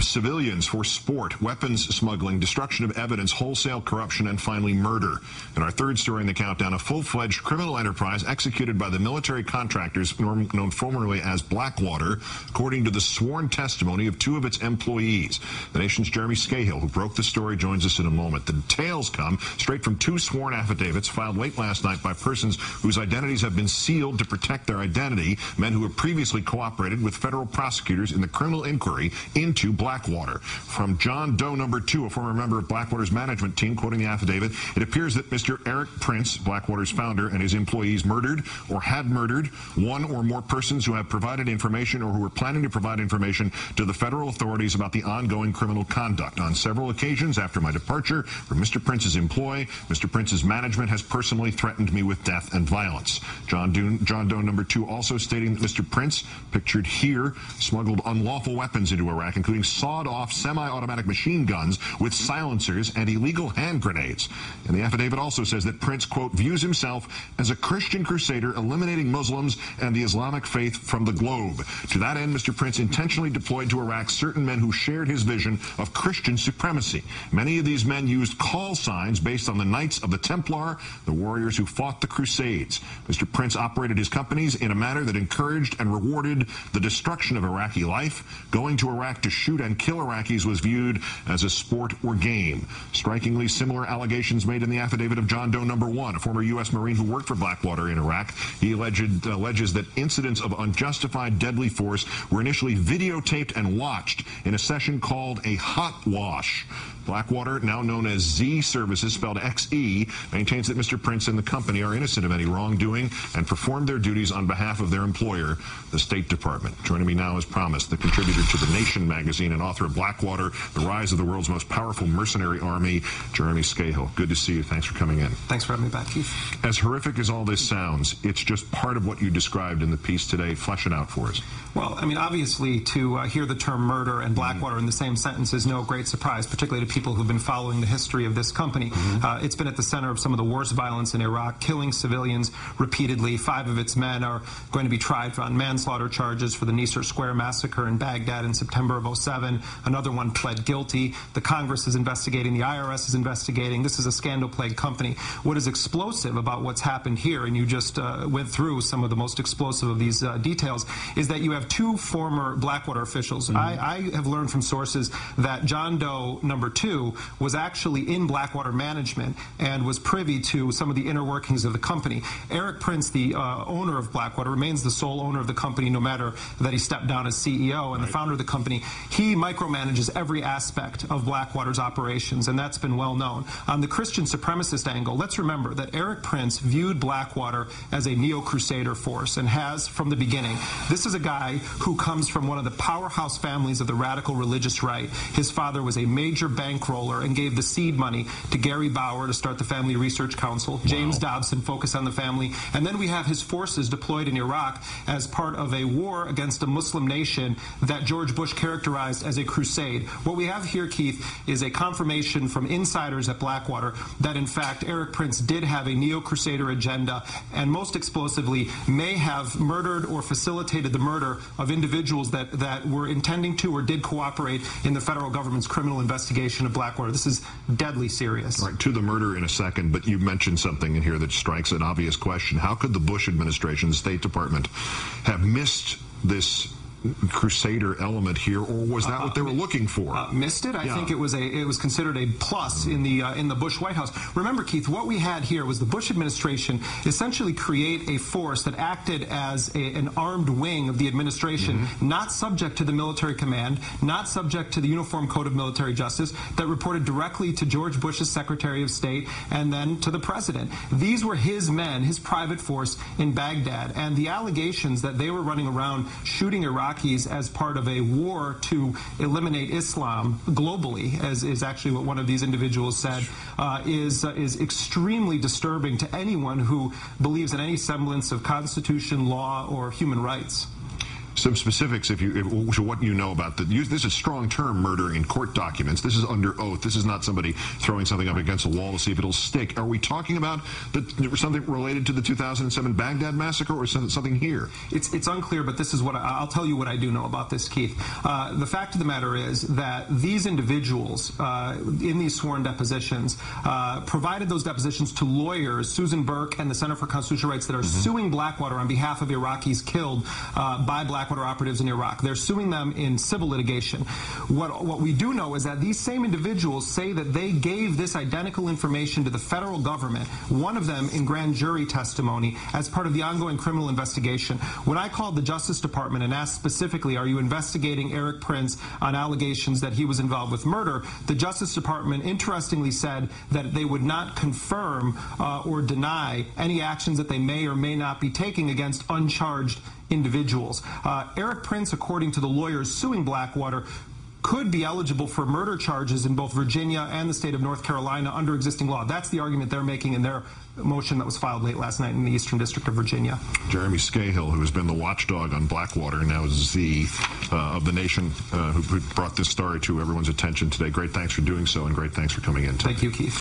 civilians for sport, weapons smuggling, destruction of evidence, wholesale corruption, and finally murder. In our third story in the countdown, a full-fledged criminal enterprise executed by the military contractors known formerly as Blackwater, according to the sworn testimony of two of its employees. The Nation's Jeremy Scahill, who broke the story, joins us in a moment. The details come straight from two sworn affidavits filed late last night by persons whose identities have been sealed to protect their identity, men who have previously cooperated with federal prosecutors in the criminal inquiry into Blackwater. From John Doe No. 2, a former member of Blackwater's management team, quoting the affidavit, it appears that Mr. Eric Prince, Blackwater's founder, and his employees murdered or had murdered one or more persons who have provided information or who were planning to provide information to the federal authorities about the ongoing criminal conduct. On several occasions after my departure from Mr. Prince's employ, Mr. Prince's management has personally threatened me with death and violence. John Doe No. 2 also stating that Mr. Prince, pictured here, smuggled unlawful weapons into Iraq, including sawed-off semi-automatic machine guns with silencers and illegal hand grenades. And the affidavit also says that Prince, quote, views himself as a Christian crusader eliminating Muslims and the Islamic faith from the globe. To that end, Mr. Prince intentionally deployed to Iraq certain men who shared his vision of Christian supremacy. Many of these men used call signs based on the Knights of the Templar, the warriors who fought the Crusades. Mr. Prince operated his companies in a manner that encouraged and rewarded the destruction of Iraqi life. Going to Iraq to shoot and kill Iraqis was viewed as a sport or game. Strikingly similar allegations made in the affidavit of John Doe No. 1, a former U.S. Marine who worked for Blackwater in Iraq. He alleges that incidents of unjustified deadly force were initially videotaped and watched in a session called a hot wash. Blackwater, now known as Z Services, spelled XE, maintains that Mr. Prince and the company are innocent of any wrongdoing and performed their duties on behalf of their employer, the State Department. Joining me now, as promised, the contributor to The Nation magazine and author of Blackwater, The Rise of the World's Most Powerful Mercenary Army, Jeremy Scahill. Good to see you. Thanks for coming in. Thanks for having me back, Keith. As horrific as all this sounds, it's just part of what you described in the piece today. Flesh it out for us. Well, I mean, obviously, to hear the term murder and Blackwater in the same sentence is no great surprise, particularly to people who've been following the history of this company. It's been at the center of some of the worst violence in Iraq, killing civilians repeatedly. 5 of its men are going to be tried on manslaughter charges for the Nicer Square massacre in Baghdad in September of 2007. Another one pled guilty. The Congress is investigating. The IRS is investigating. This is a scandal-plagued company. What is explosive about what's happened here, and you just went through some of the most explosive of these details, is that you have 2 former Blackwater officials. I have learned from sources that John Doe No. 2 was actually in Blackwater management and was privy to some of the inner workings of the company. Eric Prince, the owner of Blackwater, remains the sole owner of the company no matter that he stepped down as CEO and the founder of the company. He micromanages every aspect of Blackwater's operations, and that's been well known. On the Christian supremacist angle, let's remember that Eric Prince viewed Blackwater as a neo-Crusader force and has from the beginning. This is a guy who comes from one of the powerhouse families of the radical religious right. His father was a major bankroller and gave the seed money to Gary Bauer to start the Family Research Council. James Dobson focused on the family. And then we have his forces deployed in Iraq as part of a war against a Muslim nation that George Bush characterized as a crusade. What we have here, Keith, is a confirmation from insiders at Blackwater that, in fact, Eric Prince did have a neo-Crusader agenda and, most explosively, may have murdered or facilitated the murder of individuals that were intending to or did cooperate in the federal government's criminal investigation of Blackwater. This is deadly serious. All right, to the murder in a second, but you mentioned something in here that strikes an obvious question. How could the Bush administration, the State Department, have missed this Crusader element here, or was that what they were looking for? Missed it? I think it was considered a plus in the Bush White House. Remember, Keith, what we had here was the Bush administration essentially create a force that acted as an armed wing of the administration, not subject to the military command, not subject to the Uniform Code of Military Justice, that reported directly to George Bush's Secretary of State and then to the President. These were his men, his private force in Baghdad, and the allegations that they were running around shooting Iraqis as part of a war to eliminate Islam globally, as is actually what one of these individuals said, is extremely disturbing to anyone who believes in any semblance of Constitution, law, or human rights. some specifics, what you know about this is a strong term, murder, in court documents. This is under oath. This is not somebody throwing something up against a wall to see if it'll stick. Are we talking about something related to the 2007 Baghdad massacre, or something here? It's unclear, but this is what I'll tell you what I do know about this, Keith. The fact of the matter is that these individuals in these sworn depositions provided those depositions to lawyers, Susan Burke and the Center for Constitutional Rights, that are suing Blackwater on behalf of Iraqis killed by Blackwater operatives in Iraq. They're suing them in civil litigation. What we do know is that these same individuals say that they gave this identical information to the federal government, one of them in grand jury testimony, as part of the ongoing criminal investigation. When I called the Justice Department and asked specifically, are you investigating Eric Prince on allegations that he was involved with murder, the Justice Department interestingly said that they would not confirm or deny any actions that they may or may not be taking against uncharged individuals. Eric Prince, according to the lawyers suing Blackwater, could be eligible for murder charges in both Virginia and the state of North Carolina under existing law. That's the argument they're making in their motion that was filed late last night in the Eastern District of Virginia. Jeremy Scahill, who has been the watchdog on Blackwater, now is Z of The Nation, who brought this story to everyone's attention today. Great thanks for doing so, and great thanks for coming in today. Thank you, Keith.